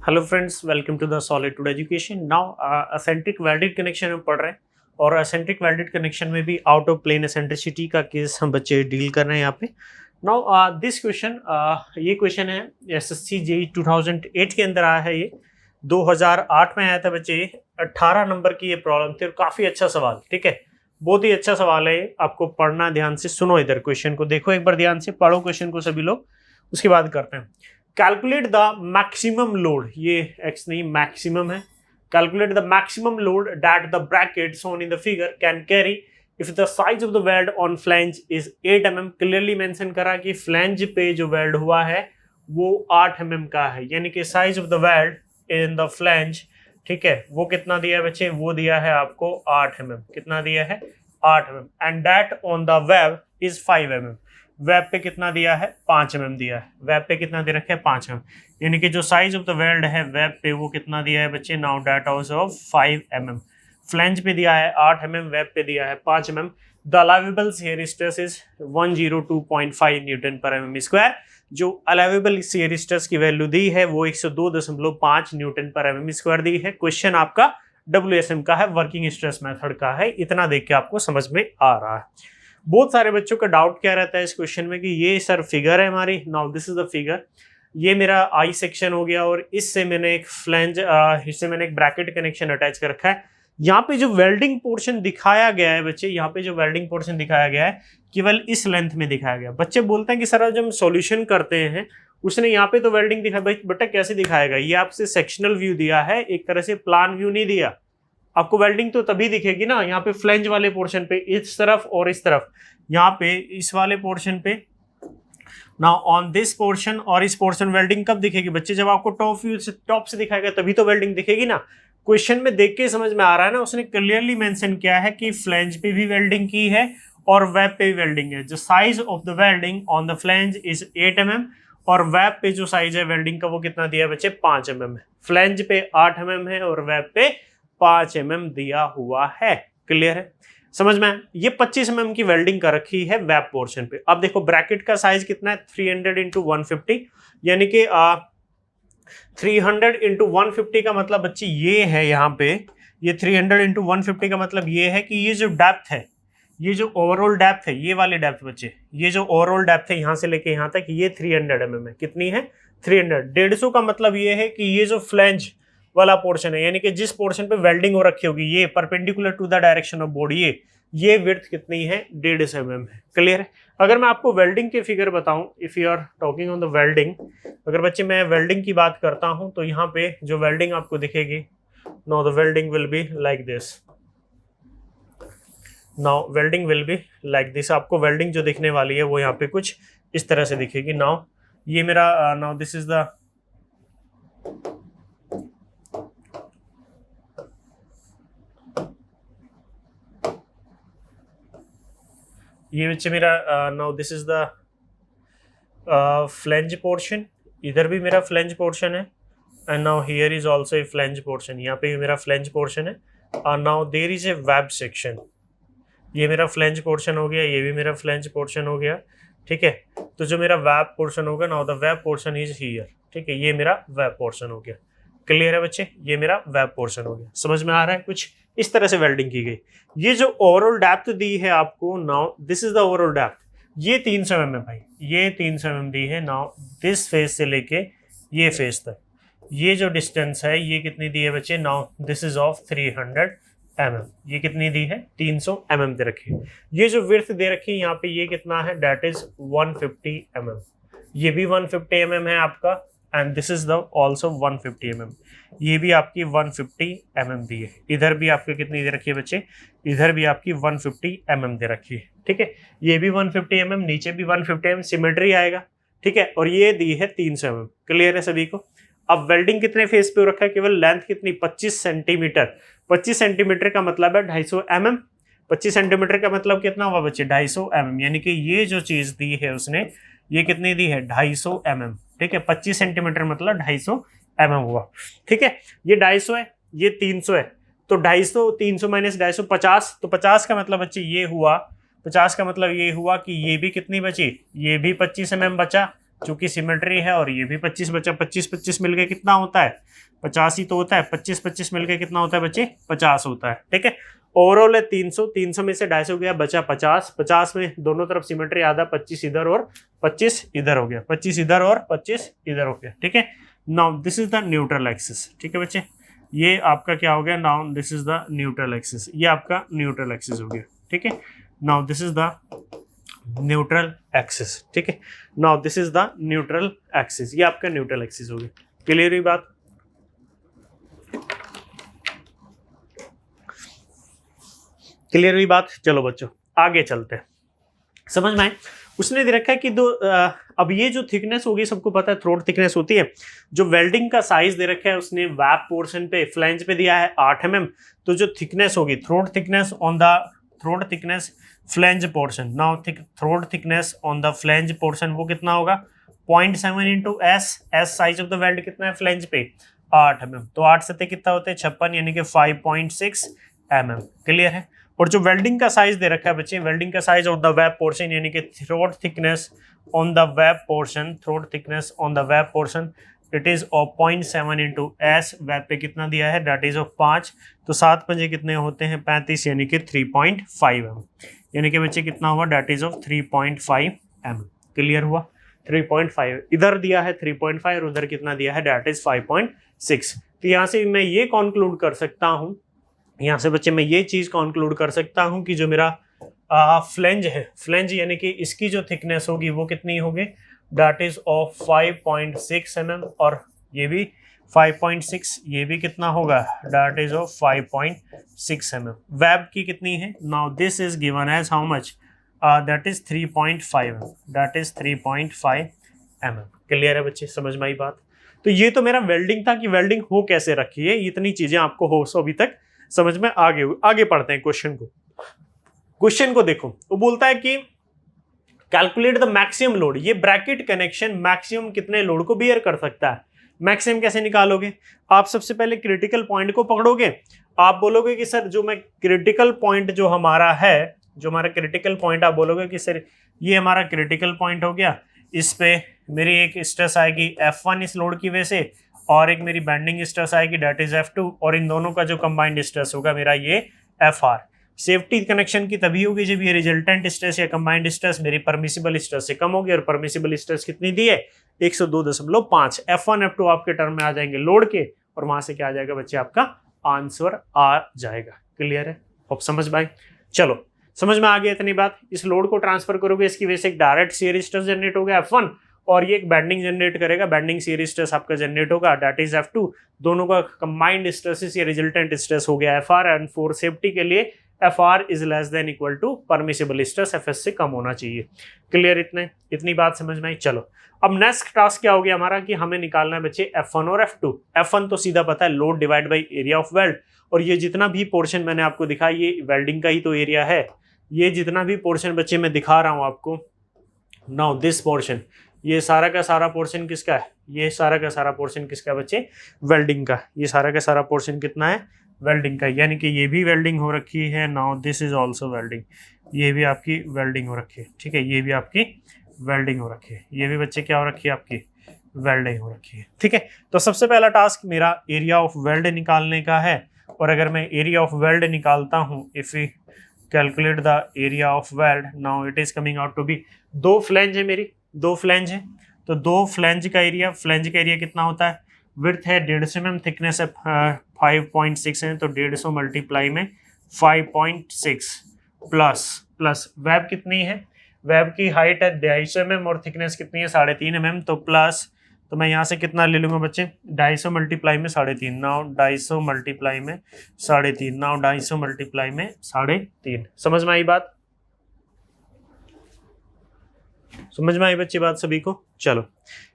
Hello friends, welcome to the solid education. Now eccentric welded connection में पढ़ रहे हैं और असेंट्रिक वेल्डेड कनेक्शन में भी आउट ऑफ प्लेन एसेंट्रिसिटी का केस हम बच्चे डील कर रहे हैं यहाँ पे। नाउ दिस क्वेश्चन, ये क्वेश्चन है एसएससी जेईई 2008 के अंदर आया है। ये 2008 में आया था बच्चे। 18 नंबर की ये प्रॉब्लम थी और काफ़ी अच्छा सवाल, ठीक है, बहुत ही अच्छा सवाल है। आपको पढ़ना, ध्यान से सुनो, इधर क्वेश्चन को देखो एक बार, ध्यान से पढ़ो क्वेश्चन को सभी लोग, उसके बाद करते हैं। कैलकुलेट द मैक्सिमम लोड, ये एक्स नहीं मैक्सिमम है। Calculate the maximum load that the bracket shown in the figure can carry if the size of the weld on flange is 8 mm। Clearly mention करा कि flange पे जो weld हुआ है वो 8 mm का है, यानी कि size of the weld in the flange, ठीक है, वो कितना दिया है बच्चे, वो दिया है आपको 8 mm। कितना दिया है, 8 mm। And that on the web is 5 mm। Web पे कितना दिया है, 5 mm दिया है। वेब पे कितना दे रखे है, 5 mm, यानी कि जो साइज ऑफ द वेल्ड है वेब पे वो कितना दिया है बच्चे, now data of 5 mm। Flange पे दिया है 8 mm, वेब पे दिया है 5 mm। The allowable shear stress is 102.5 Newton पर mm स्क्वायर। जो अलाउेबल शियर स्ट्रेस की वैल्यू दी है वो 102.5 न्यूटन पर mm स्क्वायर दी है। क्वेश्चन आपका WSM का है, वर्किंग स्ट्रेस मेथड का है। इतना देख के आपको समझ में आ रहा है। बहुत सारे बच्चों का डाउट क्या रहता है इस क्वेश्चन में कि ये सर फिगर है हमारी, now this is the figure, ये मेरा आई सेक्शन हो गया और इससे मैंने एक फ्लैंज, इससे मैंने एक ब्रैकेट कनेक्शन अटैच कर रखा है। यहाँ पे जो वेल्डिंग पोर्शन दिखाया गया है बच्चे, यहाँ पे जो वेल्डिंग पोर्शन दिखाया गया है केवल इस लेंथ में दिखाया गया। बच्चे बोलते हैं कि सर जब हम सॉल्यूशन करते हैं उसने यहाँ पे तो वेल्डिंग दिखाया, भाई बेटा कैसे दिखाएगा, ये आपसे सेक्शनल व्यू दिया है, एक तरह से प्लान व्यू नहीं दिया। आपको वेल्डिंग तो तभी दिखेगी ना, यहाँ पे फ्लैंज वाले पोर्शन पे इस तरफ और इस तरफ, यहाँ पे इस वाले पोर्शन पे। नाउ ऑन दिस पोर्शन और इस पोर्शन वेल्डिंग कब दिखेगी बच्चे, जब आपको टॉप व्यू से, टॉप से दिखाएगा तभी तो वेल्डिंग दिखेगी ना। क्वेश्चन में देख के समझ में आ रहा है ना, उसने क्लियरली मेंशन किया है कि फ्लैंज पे भी वेल्डिंग की है और वेब पे भी वेल्डिंग है। जो size of the welding on the flange is 8 mm और वेब पे जो साइज है वेल्डिंग का वो कितना दिया है बच्चे, 5 mm है। फ्लैंज पे 8 mm है और वेब पे 5 mm दिया हुआ है। क्लियर है, समझ में। ये 25 mm की वेल्डिंग कर रखी है वेब पोर्शन पे। अब देखो ब्रैकेट का साइज कितना है, 300 × 150, यानी कि 300 × 150 का मतलब बच्चे ये है, यहाँ पे ये 300 × 150 का मतलब ये है कि ये जो डेप्थ है, ये जो ओवरऑल डेप्थ है, ये वाली डेप्थ बच्चे, ये जो ओवरऑल डेप्थ है यहाँ से लेके यहाँ तक, ये 300 mm है। कितनी है, 300। 150 का मतलब ये है कि ये जो फ्लैंज वाला पोर्शन है, यानी कि जिस पोर्शन पे वेल्डिंग हो रखी होगी, ये perpendicular to the direction of board, ये विड्थ कितनी है, 150 mm है। क्लियर है। अगर मैं आपको वेल्डिंग के फिगर बताऊं, if you are talking on the welding, अगर बच्चे मैं वेल्डिंग की बात करता हूं तो यहाँ पे जो वेल्डिंग आपको दिखेगी, now the welding will be like this. Now welding will be like this. आपको वेल्डिंग जो दिखने वाली है वो यहाँ पे कुछ इस तरह से दिखेगी। नाउ ये मेरा, नाउ दिस इज द, ये बच्चे मेरा, now this is the flange portion, इधर भी मेरा फ्लैंज पोर्शन है, and now here is also a flange portion, यहाँ पे भी मेरा फ्लैंज पोर्शन है। और now there is a web section, ये मेरा फ्लैंज पोर्शन हो गया, ये भी मेरा फ्लैंज पोर्शन हो गया, ठीक है। तो जो मेरा वेब पोर्शन होगा, now the web portion is here, ठीक है, ये मेरा वेब पोर्शन हो गया। क्लियर है बच्चे, ये मेरा वेब पोर्शन हो गया। समझ में आ रहा है, कुछ इस तरह से वेल्डिंग की गई। ये जो ओवरऑल डेप्थ दी है आपको, now this is the overall depth, ये 300 mm है भाई, ये 300 mm दी है। नाउ दिस फेस से लेके ये फेस तक ये जो डिस्टेंस है ये कितनी दी है बच्चे, now this is of 300 mm। ये कितनी दी है, 300 mm दे रखी है। ये जो विड्थ दे रखी है यहाँ पे ये कितना है, दैट इज 150 mm। ये भी 150 mm है आपका, and this is the also 150 mm। ये भी आपकी 150 mm दी है। इधर भी आपकी कितनी दे रखी है बच्चे, इधर भी आपकी 150 mm दे रखी है, ठीक है। ये भी 150 mm, नीचे भी 150 mm, सिमेट्री आएगा, ठीक है। और ये दी है 300 mm। क्लियर है सभी को। अब वेल्डिंग कितने फेस पे हो रखा है, केवल लेंथ कितनी, 25 सेंटीमीटर। 25 सेंटीमीटर का मतलब है 250 mm। 25 सेंटीमीटर का मतलब कितना हुआ बच्चे, 250 mm, यानी कि ये जो चीज दी है उसने, ये कितनी दी है, 250 mm, ठीक है। 25 सेंटीमीटर मतलब 250 mm हुआ, ठीक है। ये 250 है, ये 300 है, तो 250, 300 माइनस 250, 50। तो 50 का मतलब बच्चे ये हुआ, 50 का मतलब ये हुआ कि ये भी कितनी बची, ये भी 25 mm बचा, चूंकि सिमेट्री है और ये भी 25 बचा, 25 मिलके कितना होता है 50 ही तो होता है, 25 मिलके कितना होता है बच्चे 50 होता है। ठीक है, ओवरऑल है 300 में से 250 गया, बचा 50 में दोनों तरफ सिमेट्री आधा, 25 इधर और 25 इधर हो गया, 25 इधर और 25 इधर हो गया। ठीक है, now this is the neutral axis. ठीक है बच्चे, ये आपका क्या हो गया, now this is the neutral axis, ये आपका न्यूट्रल एक्सिस हो गया। ठीक है, now this is the neutral axis. ठीक है, now this is the neutral axis, ये आपका न्यूट्रल एक्सिस हो गया। क्लियर हुई बात? क्लियर हुई बात? चलो बच्चों आगे चलते हैं, समझ में आए। उसने दे रखा है कि अब ये जो थिकनेस होगी, सबको पता है थ्रोट थिकनेस होती है। जो वेल्डिंग का साइज दे रखा है उसने वैप पोर्शन पे फ्लैंज पे दिया है 8 mm, तो जो थिकनेस होगी throat thickness on the throat thickness flange portion, now throat thickness on the flange portion वो कितना होगा 0.7 into S size of the weld कितना है फ्लैंज पे 8 mm, तो 8 सतह कितना होते हैं 56 यानी कि 5.6 mm। क्लियर है? और जो वेल्डिंग का साइज दे रखा है बच्चे, वेल्डिंग का size of the web portion यानी कि throat thickness on the web portion, throat thickness on the web portion it is of 0.7 into S, web पे कितना दिया है दैट इज ऑफ 5, तो 7 पंजे कितने होते हैं 35 यानी कि 3.5 mm, यानी कि बच्चे कितना हुआ that is of 3.5 mm। Clear हुआ? 3.5 इधर दिया है 3.5 और उधर कितना दिया है दैट इज 5.6। तो यहाँ से मैं ये कॉन्क्लूड कर सकता हूँ, यहाँ से बच्चे मैं ये चीज कंक्लूड कर सकता हूँ कि जो मेरा फ्लेंज है, फ्लेंज यानी कि इसकी जो थिकनेस होगी वो कितनी होगी दैट इज ऑफ 5.6 mm, और ये भी 5.6, ये भी कितना होगा that is of 5.6 mm। Web की कितनी है, now this is given as how much that is 3.5 mm, that is 3.5 mm। Clear है बच्चे, समझ में आई बात? तो ये तो मेरा वेल्डिंग था कि वेल्डिंग हो कैसे रखी है, इतनी चीजें आपको हो सो अभी तक समझ में आगे पढ़ते हैं क्वेश्चन को देखो। वो बोलता है कि कैलकुलेट द मैक्सिमम लोड, ये ब्रैकेट कनेक्शन मैक्सिमम कितने लोड को बियर कर सकता है। मैक्सिमम कैसे निकालोगे, आप सबसे पहले क्रिटिकल पॉइंट को पकड़ोगे, आप बोलोगे कि सर जो मैं क्रिटिकल पॉइंट जो हमारा है, जो हमारा क्रिटिकल पॉइंट, आप बोलोगे कि सर ये हमारा क्रिटिकल पॉइंट हो गया, इस पे मेरी एक स्ट्रेस आएगी F1 इस लोड की वजह से, और एक मेरी बैंडिंग स्ट्रेस आएगी डेट इज F2, और इन दोनों का जो कंबाइंड स्ट्रेस होगा मेरा ये FR। सेफ्टी कनेक्शन की तभी होगी जब ये रिजल्टेंट स्ट्रेस या कंबाइंड स्ट्रेस मेरी परमिसिबल स्ट्रेस से कम होगी, और परमिसिबल स्ट्रेस कितनी दी है 102.5। F1 F2 आपके टर्म में आ जाएंगे लोड के, और वहां से क्या आ जाएगा बच्चे आपका आंसर आ जाएगा। क्लियर है? अब समझ में आई? चलो समझ में आ गया इतनी बात। इस लोड को ट्रांसफर करोगे, इसकी वजह से एक डायरेक्ट शियर स्ट्रेस जनरेट होगा F1, और ये एक बैंडिंग जनरेट करेगा, बैंडिंग शियर स्ट्रेस आपका जनरेट होगा दैट इज F2। दोनों का कंबाइंड स्ट्रेसेस या रिजल्टेंट स्ट्रेस हो गया FR, एंड फॉर सेफ्टी के लिए FR is less than equal to permissible stress FS से कम होना चाहिए। क्लियर? इतनी बात समझ में आई? चलो अब नेक्स्ट टास्क क्या हो गया हमारा कि हमें निकालना है बच्चे F1 और F2। F1 तो सीधा पता है load divide by area of weld, और ये जितना भी पोर्शन मैंने आपको दिखाया ये वेल्डिंग का ही तो एरिया है। ये जितना भी पोर्शन बच्चे मैं दिखा रहा हूँ आपको, नाउ दिस पोर्शन, ये सारा का सारा पोर्शन किसका है, ये सारा का सारा पोर्शन किसका है बच्चे वेल्डिंग का। ये सारा का सारा पोर्शन कितना है वेल्डिंग का, यानी कि ये भी वेल्डिंग हो रखी है, now this is also welding, ये भी आपकी वेल्डिंग हो रखी है। ठीक है, ये भी आपकी वेल्डिंग हो रखी है, ये भी बच्चे क्या हो रखी है आपकी वेल्डिंग हो रखी है। ठीक है, तो सबसे पहला टास्क मेरा एरिया ऑफ वेल्ड निकालने का है, और अगर मैं एरिया ऑफ वेल्ड निकालता हूँ, if we calculate the area of weld, now it is coming out to be, दो फ्लैंज है मेरी, दो फ्लैंज है, तो दो फ्लैंज का एरिया, फ्लैंज का एरिया कितना होता है, विड्थ है 150 mm, थिकनेस है 5.6 है, तो 150 मल्टीप्लाई में 5.6 प्लस वेब कितनी है, वेब की हाइट है 250 mm और थिकनेस कितनी है 3.5 mm, तो प्लस, तो मैं यहाँ से कितना ले लूँगा बच्चे 250 मल्टीप्लाई में 3.5, नाउ 250 मल्टीप्लाई में 3.5, नाउ 250 मल्टीप्लाई में 3.5। समझ में आई बात? समझ में आई बच्चे बात सभी को? चलो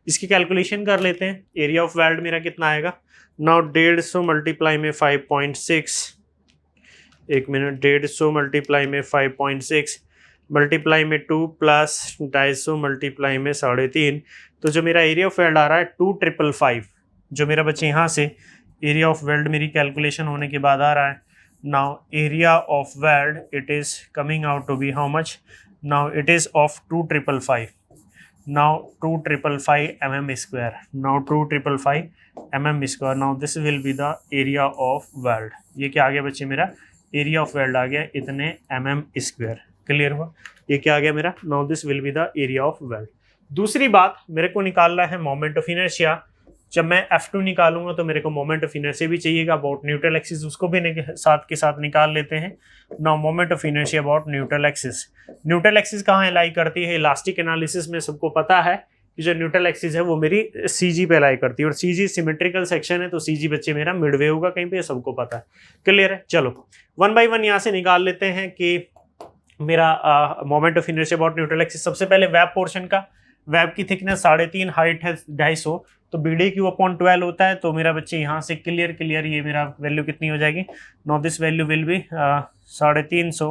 इसकी कैलकुलेशन कर लेते हैं। एरिया ऑफ वेल्ड मेरा कितना आएगा, नाउ 150 मल्टीप्लाई में 5.6, एक मिनट, 150 मल्टीप्लाई में 5.6 मल्टीप्लाई में 2 प्लस 250 मल्टीप्लाई में 3.5, तो जो मेरा एरिया ऑफ वेल्ड आ रहा है 2,555, जो मेरा बच्चे यहाँ से एरिया ऑफ वेल्ड मेरी कैलकुलेशन होने के बाद आ रहा है, now area of weld it is coming out to be how much, now it is of 2,555, now 2,555 mm square, now 2,555 mm square, now this will be the area of weld। ये क्या आ गया बच्चे मेरा एरिया ऑफ वेल्ड आ गया इतने mm square. Clear हुआ? ये क्या आ गया मेरा, now this will be the area of weld. दूसरी बात मेरे को निकालना है मोमेंट ऑफ इनर्शिया। जब मैं F2 निकालूंगा तो मेरे को मोमेंट ऑफ इनर्शिया भी चाहिएगा अबाउट न्यूट्रल एक्सिस, उसको भी साथ के साथ निकाल लेते हैं। Now moment of inertia about neutral axis. Neutral axis कहाँ अलाई करती है? इलास्टिक एनालिसिस में सबको पता है कि जो न्यूट्रल एक्सिस है वो मेरी CG पे अलाई करती है, और CG सिमेट्रिकल सेक्शन है तो CG बच्चे मेरा मिडवे होगा कहीं पे, सबको पता है। क्लियर है? चलो 1 बाय 1 यहाँ से निकाल लेते हैं कि मेरा moment of inertia about neutral axis. सबसे पहले वेब पोर्शन का, वेब की थिकनेस 3.5, हाइट है 250, तो BD/12 होता है। तो मेरा बच्चे यहाँ से क्लियर ये मेरा वैल्यू कितनी हो जाएगी? No this value will be 350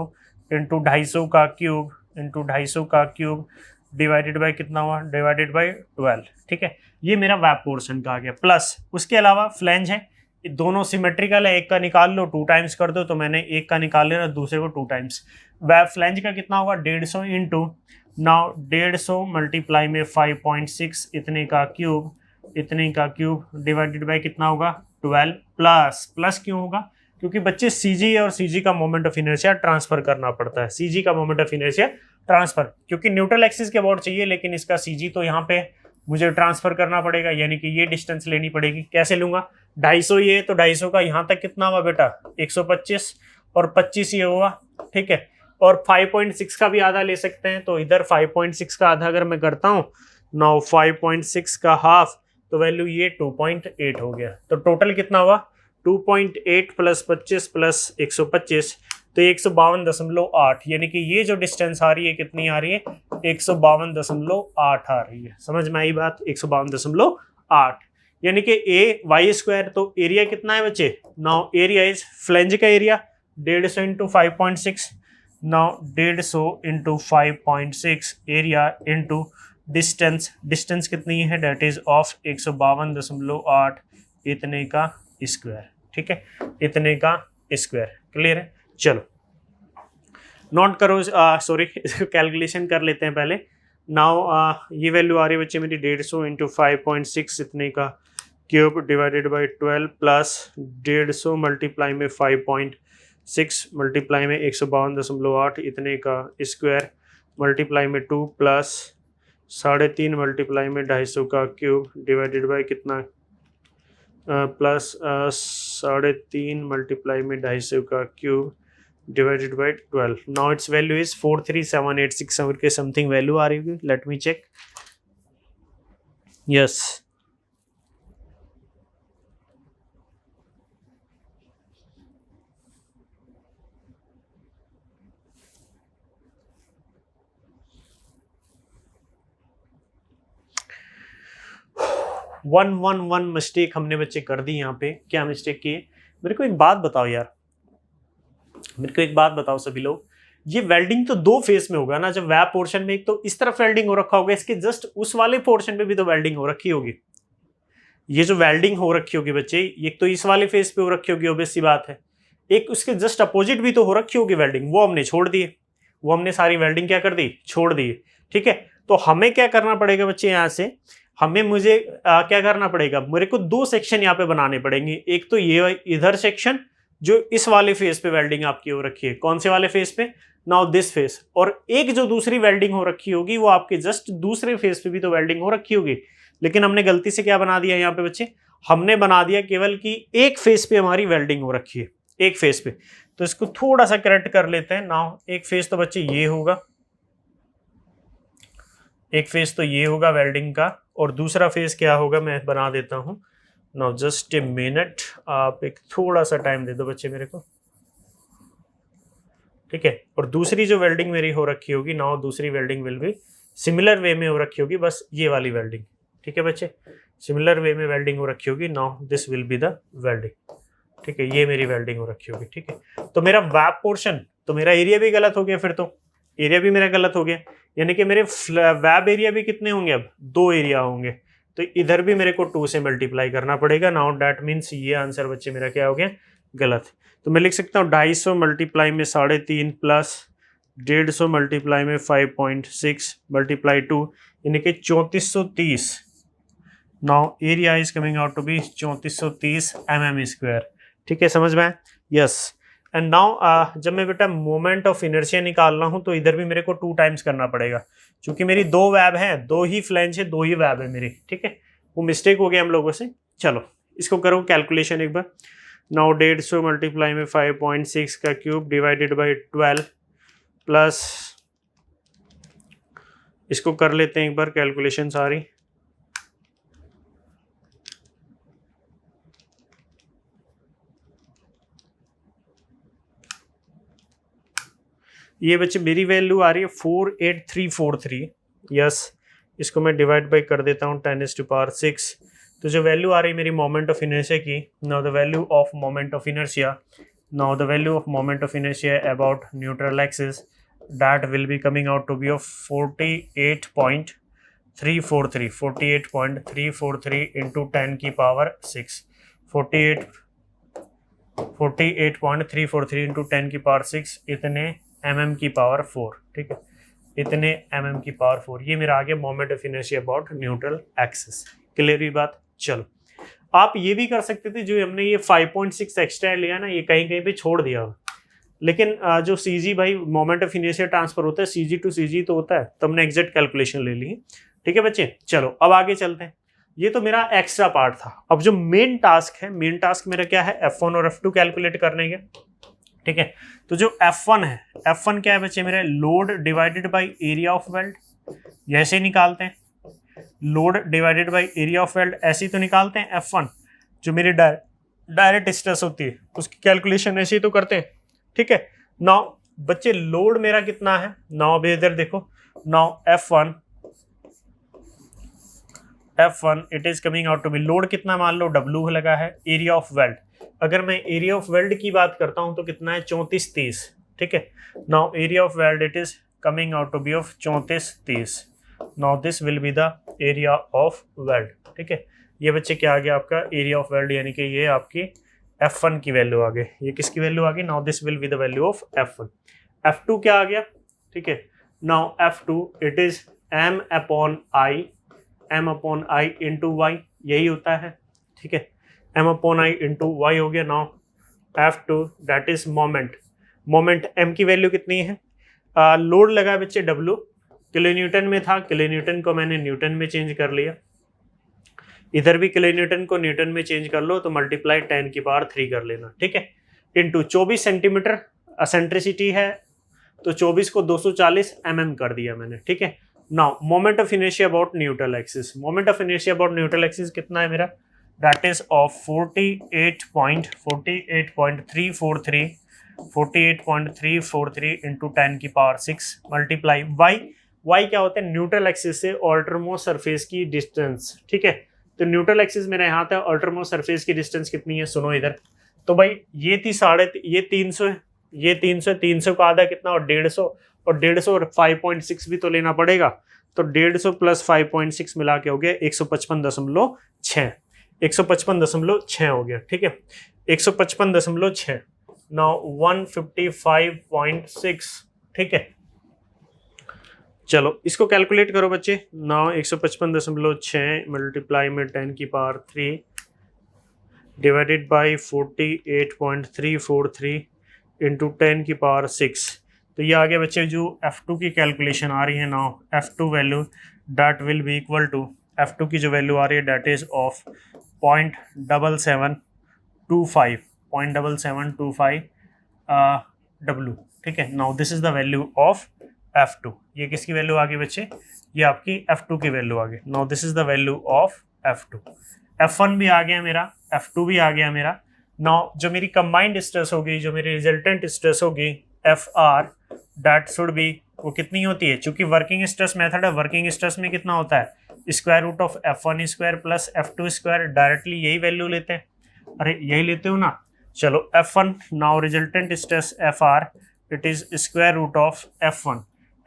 into 250 का क्यूब इंटू 250 का क्यूब डिवाइडेड बाय कितना हुआ? Divided by 12। ठीक है, ये मेरा वेब पोर्शन का आ गया। प्लस उसके अलावा फ्लैंज है, दोनों सिमेट्रिकल है, एक का निकाल लो 2 टाइम्स कर दो, तो मैंने एक का निकाल लिया दूसरे को 2 टाइम्स। वेब फ्लैंज का कितना होगा? 150 इंटू, नाउ 150 मल्टीप्लाई में 5.6 इतने का क्यूब डिवाइडेड बाय कितना होगा? 12। प्लस क्यों होगा? क्योंकि बच्चे CG और CG का मोमेंट ऑफ इनर्शिया ट्रांसफर करना पड़ता है। CG का मोमेंट ऑफ इनर्शिया ट्रांसफर, क्योंकि न्यूट्रल एक्सिस के अबाउट चाहिए लेकिन इसका CG तो यहाँ पे मुझे ट्रांसफर करना पड़ेगा, यानी कि ये डिस्टेंस लेनी पड़ेगी। कैसे लूंगा? 250 ये, तो 250 का यहाँ तक कितना हुआ बेटा? 125, और 25 ये हुआ। ठीक है, और 5.6 का भी आधा ले सकते हैं, तो इधर 5.6 का आधा अगर मैं करता हूँ, नाउ 5.6 का हाफ, तो वैल्यू ये 2.8 हो गया। तो टोटल कितना हुआ? 2.8 प्लस 25 प्लस 125, तो 152.8, यानी कि ये जो डिस्टेंस आ रही है कितनी आ रही है? 152.8 आ रही है। समझ में आई बात? 152.8, यानी कि AY²। तो एरिया कितना है बच्चे? नाउ एरिया इज, फ्लैंज का area 150 into 5.6, now 150 into 5.6 area into distance कितनी है? डेट इज ऑफ 152.8 इतने का स्क्वायर। ठीक है, इतने का स्क्वायर। क्लियर है? चलो नोट करो, सॉरी कैलकुलेशन कर लेते हैं पहले। नाउ ये वैल्यू आ रही है बच्चे मेरी 150 इंटू 5.6 इतने का cube divided by 12 plus 150 multiply में 5.6 मल्टीप्लाई में 152.8 इतने का स्क्वायर मल्टीप्लाई में 2 प्लस 3.5 मल्टीप्लाई में 250 का क्यूब डिवाइडेड बाई कितना? प्लस 3.5 मल्टीप्लाई में 250 का cube divided by 12। Now its value is 43786 के समथिंग वैल्यू आ रही होगी। Let me check. Yes, one mistake हमने बच्चे कर दी यहाँ पे। क्या मिस्टेक की है? मेरे को एक बात बताओ यार, मेरे को एक बात बताओ सभी लोग, ये वेल्डिंग तो 2 फेस में होगा ना? जब वेब पोर्शन में एक तो इस तरफ वेल्डिंग हो रखा होगा, इसके जस्ट उस वाले पोर्शन पे भी तो वेल्डिंग हो रखी होगी। ये जो वेल्डिंग हो रखी होगी बच्चे, एक तो इस वाले फेस पे हो रखी होगी, ऑब्वियस सी बात है। एक उसके जस्ट अपोजिट भी तो हो रखी होगी वेल्डिंग, वो हमने छोड़ दी, वो हमने सारी वेल्डिंग क्या कर दी? छोड़ दी। ठीक है, तो हमें क्या करना पड़ेगा बच्चे? यहाँ से मुझे क्या करना पड़ेगा? मेरे को 2 सेक्शन यहाँ पे बनाने पड़ेंगे। एक तो ये इधर सेक्शन जो इस वाले फेस पे वेल्डिंग आपकी हो रखी है। कौन से वाले फेस पे? Now this face. और एक जो दूसरी वेल्डिंग हो रखी होगी वो आपके जस्ट दूसरे फेस पे भी तो वेल्डिंग हो रखी होगी। लेकिन हमने गलती से क्या बना दिया यहाँ पे बच्चे? हमने बना दिया केवल कि एक फेस पे हमारी वेल्डिंग हो रखी है, एक फेस पे। तो इसको थोड़ा सा करेक्ट कर लेते हैं। नाउ एक फेस तो बच्चे ये होगा, एक फेस तो ये होगा वेल्डिंग का, और दूसरा फेस क्या होगा मैं बना देता हूं। नाउ जस्ट ए मिनट, आप एक थोड़ा सा टाइम दे दो बच्चे मेरे को। ठीक है, और दूसरी जो वेल्डिंग मेरी हो रखी होगी, नाउ दूसरी welding will be similar way में हो रखी होगी, बस ये वाली वेल्डिंग। ठीक है बच्चे, सिमिलर वे में वेल्डिंग हो रखी होगी। Now this will be the welding. ठीक है, ये मेरी वेल्डिंग हो रखी होगी। ठीक है, तो मेरा वेब पोर्शन, तो मेरा एरिया भी गलत हो गया, फिर तो एरिया भी मेरा गलत हो गया, यानी कि मेरे वेब एरिया भी कितने होंगे? अब 2 एरिया होंगे, तो इधर भी मेरे को 2 से मल्टीप्लाई करना पड़ेगा। नाउ दैट मीन्स ये आंसर बच्चे मेरा क्या हो गया? गलत। तो मैं लिख सकता हूँ 250 मल्टीप्लाई में 3.5 प्लस 150 मल्टीप्लाई में 5.6 मल्टीप्लाई 2, यानी कि 3430. Now area is coming out to be 3430 mm². ठीक है, समझ में? यस. एंड नाउ जब मैं बेटा मोमेंट ऑफ इनर्शिया निकाल रहा हूँ तो इधर भी मेरे को 2 टाइम्स करना पड़ेगा, क्योंकि मेरी 2 वेब हैं, 2 ही फ्लैंज है, 2 ही वेब है मेरी. ठीक है, वो मिस्टेक हो गया हम लोगों से. चलो इसको करो कैलकुलेशन एक बार. नाउ 150 मल्टीप्लाई में 5.6 का क्यूब डिवाइडेड बाई 12 प्लस, इसको कर लेते हैं एक बार कैलकुलेशन सारी. ये बच्चे मेरी वैल्यू आ रही है 48343. यस, इसको मैं डिवाइड बाई कर देता हूँ 10⁻⁶. तो जो वैल्यू आ रही है मेरी मोमेंट ऑफ इनर्शिया की, now the value of moment of inertia, now the value of moment of inertia about neutral axis, that will be coming out to be of 48.343. 48.343 into 10⁻⁶. 48.343 into 10⁻⁶ इतने mm⁴. ठीक है, इतने mm⁴. ये मेरा आ गया moment of inertia about neutral axis. Clear हुई बात? चलो, आप ये भी कर सकते थे, जो हमने ये 5.6 एक्स्ट्रा लिया ना, ये कहीं कहीं पे छोड़ दिया हो, लेकिन जो CG भाई मोमेंट ऑफ इनर्शिया ट्रांसफर होता है, CG टू CG तो होता है, तो हमने एग्जैक्ट कैलकुलेशन ले ली. ठीक है बच्चे, चलो अब आगे चलते हैं. ये तो मेरा एक्स्ट्रा पार्ट था. अब जो मेन टास्क है, मेन टास्क मेरा क्या है? F1 और F2 कैलकुलेट करने के. ठीक है, तो जो F1 है, F1 क्या है बच्चे मेरे? Load divided by area of weld. ऐसे निकालते हैं, load divided by area of weld, ऐसे ही तो निकालते हैं. F1 जो मेरी डायरेक्ट स्ट्रेस होती है, उसकी कैलकुलेशन ऐसे ही तो करते हैं. ठीक है, नाउ बच्चे लोड मेरा कितना है? नाउ अब इधर देखो. Now F1 it is coming out to be, load कितना मान लो W लगा है, एरिया ऑफ वेल्ड. अगर मैं एरिया ऑफ वेल्ड की बात करता हूं तो कितना है? 3430. ठीक है, now area of weld it is coming out to be of 3430. Now this will be the area of weld. ठीक है, ये बच्चे क्या आ गया आपका? एरिया ऑफ वेल्ड, यानी कि ये आपकी F1 की वैल्यू आ गई. ये किसकी वैल्यू आ गई? Now this will be the value of F1. F2 क्या आ गया? ठीक है, now F2 it is m/i into y, यही होता है. ठीक है, m/i इंटू y हो गया. Now F2 that is moment. m की वैल्यू कितनी है? लोड लगा बच्चे W, किलो न्यूटन में था, किलो न्यूटन को मैंने न्यूटन में चेंज कर लिया. इधर भी किलो न्यूटन को न्यूटन में चेंज कर लो तो मल्टीप्लाई 10⁻³ कर लेना. ठीक है, इंटू 24 सेंटीमीटर एसेंट्रिसिटी है, तो 24 को 240 mm कर दिया मैंने. ठीक है, now moment of inertia about neutral axis. Moment of inertia about neutral axis कितना है मेरा? That is of 48.343 into 10⁻⁶ multiply y क्या होता है? न्यूट्रल एक्सिस से ऑल्टरमोस्ट सरफेस की डिस्टेंस. ठीक है, तो न्यूट्रल एक्सिस मेरे यहाँ था, ऑल्टरमोस्ट सरफेस की डिस्टेंस कितनी है? सुनो इधर. तो भाई ये थी ये 300 है, ये 300 का आधा कितना? और 150, और 150 और 5.6 भी तो लेना पड़ेगा. तो 150 प्लस 5.6 मिला के हो गया 155.6. 155.6 हो गया. ठीक है, 155.6. नाउ 155.6. ठीक है, चलो इसको कैलकुलेट करो बच्चे. नाउ 155.6 मल्टीप्लाई में 10⁻³ डिवाइडेड बाई 48.343 इंटू 10⁻⁶. तो ये आ गया बच्चे जो F2 की कैलकुलेशन आ रही है. Now F2 value that will be equal to, F2 की जो वैल्यू आ रही है दैट इज ऑफ 0.7725 W. ठीक है, now this is the value of F2. ये किसकी वैल्यू आ गई बच्चे? ये आपकी F2 की वैल्यू आ गई. Now this is the value of F2. F1 भी आ गया मेरा, F2 भी आ गया मेरा. नाउ जो मेरी कंबाइंड स्ट्रेस होगी, जो मेरी रिजल्टेंट स्ट्रेस होगी FR दैट शुड बी, वो कितनी होती है? चूंकि वर्किंग स्ट्रेस मेथड है, वर्किंग स्ट्रेस में कितना होता है? Square root of F1 square plus F2 square. Directly यही वैल्यू लेते हैं. अरे यही लेते हो ना. चलो F1, now resultant stress FR it is square root of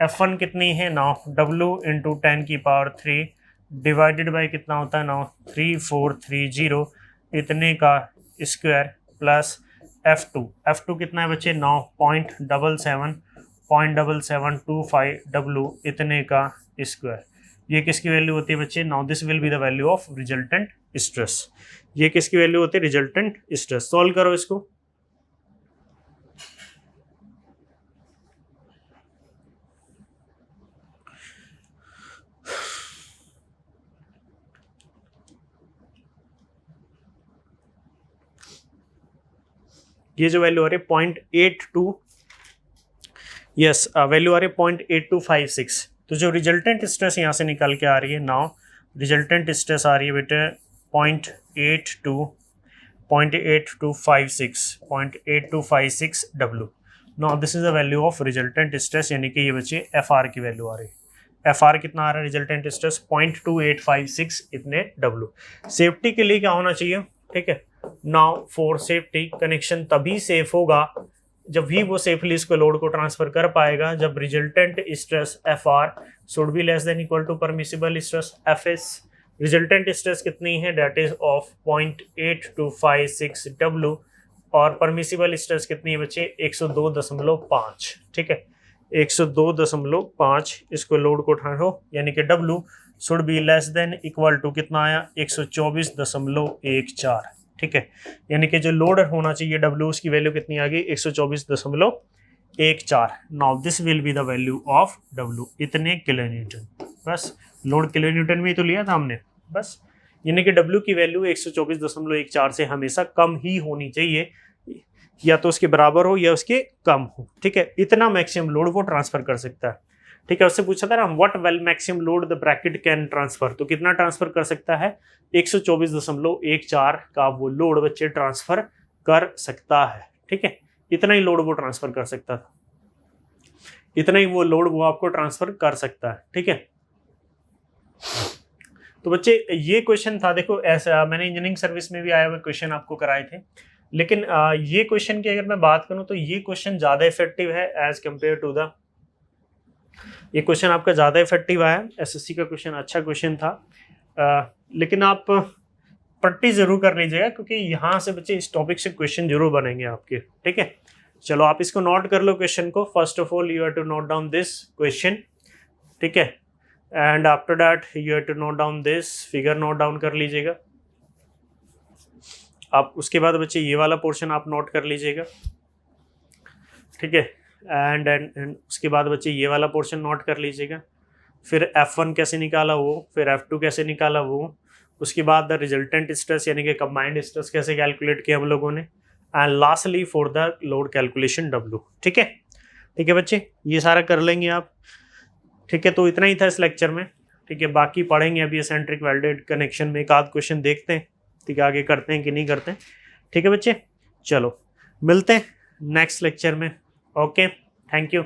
F1 कितनी है? Now W into 10⁻³ divided by कितना होता है? नाउ 3430 इतने का स्क्वायर प्लस F2 कितना है बच्चे? नाउ 0.7725 W इतने का स्क्वायर. ये किसकी वैल्यू होती है बच्चे? Now this will be the value of resultant stress. ये किसकी वैल्यू होती है? Resultant stress. सॉल्व करो इसको। ये जो वैल्यू आ रही है 0.82, यस वैल्यू आ रही है 0.8256। तो जो रिजल्टेंट स्ट्रेस यहाँ से निकल के आ रही है, नाउ रिजल्टेंट स्ट्रेस आ रही है बेटे 0.8256 W। Now this is the value of resultant stress, यानी कि ये बच्चे एफ आर की वैल्यू आ रही है। एफ आर कितना आ रहा है? रिजल्टेंट स्ट्रेस 0.2856 इतने W। सेफ्टी के लिए क्या होना चाहिए? ठीक है, नाउ फॉर सेफ्टी कनेक्शन तभी सेफ होगा जब भी वो सेफली इसको लोड को ट्रांसफर कर पाएगा, जब resultant stress F R should be less than equal to permissible stress F S. Resultant stress कितनी है? डेट इज ऑफ 0.8256 W, और परमिसिबल स्ट्रेस कितनी है बच्चे? 102.5। ठीक है, 102.5 इसको लोड को उठाओ, यानी कि W should be less than equal to कितना आया? 124.14। ठीक है, यानी कि जो लोड होना चाहिए W, उसकी वैल्यू कितनी आ गई? 124.14। Now this will be the value of W, इतने किलो न्यूटन। बस लोड किलो न्यूटन में ही तो लिया था हमने, बस। यानी कि W की वैल्यू 124.14 से हमेशा कम ही होनी चाहिए, या तो उसके बराबर हो या उसके कम हो। ठीक है, इतना मैक्सिमम लोड वो ट्रांसफर कर सकता है। ठीक है, उससे पूछा था ना what well maximum load the bracket can transfer, तो कितना ट्रांसफर कर सकता है? 124.14 का वो लोड बच्चे ट्रांसफर कर सकता है। ठीक है, इतना ही लोड वो ट्रांसफर कर सकता था, इतना ही वो लोड वो आपको ट्रांसफर कर सकता है। ठीक है, तो बच्चे ये क्वेश्चन था, देखो ऐसा मैंने इंजीनियरिंग सर्विस में भी आया हुए क्वेश्चन आपको कराए थे, लेकिन ये क्वेश्चन की अगर मैं बात करूं तो ये क्वेश्चन ज़्यादा इफेक्टिव है एज कम्पेयर टू द, ये क्वेश्चन आपका ज़्यादा इफेक्टिव आया। एसएससी का क्वेश्चन अच्छा क्वेश्चन था, लेकिन आप पट्टी ज़रूर कर लीजिएगा, क्योंकि यहाँ से बच्चे इस टॉपिक से क्वेश्चन जरूर बनेंगे आपके। ठीक है, चलो आप इसको नोट कर लो क्वेश्चन को। First of all you have to note down this question. ठीक है, and after that you have to note down this figure, note down कर लीजिएगा आप। उसके बाद बच्चे ये वाला पोर्शन आप नोट कर लीजिएगा। ठीक है, एंड उसके बाद बच्चे ये वाला पोर्शन नोट कर लीजिएगा। फिर F1 कैसे निकाला वो, फिर F2 कैसे निकाला वो, उसके बाद द रिजल्टेंट स्ट्रेस यानी कि कंबाइंड स्ट्रेस कैसे कैलकुलेट किया हम लोगों ने, and lastly for the load calculation W। ठीक है, ठीक है बच्चे, ये सारा कर लेंगे आप। ठीक है, तो इतना ही था इस लेक्चर में। ठीक है, बाकी पढ़ेंगे अभी एसेंट्रिक वेल्डेड कनेक्शन में एक आध क्वेश्चन देखते हैं, ठीक है, आगे करते हैं कि नहीं करते हैं। ठीक है बच्चे, चलो मिलते हैं नेक्स्ट लेक्चर में। Okay, thank you.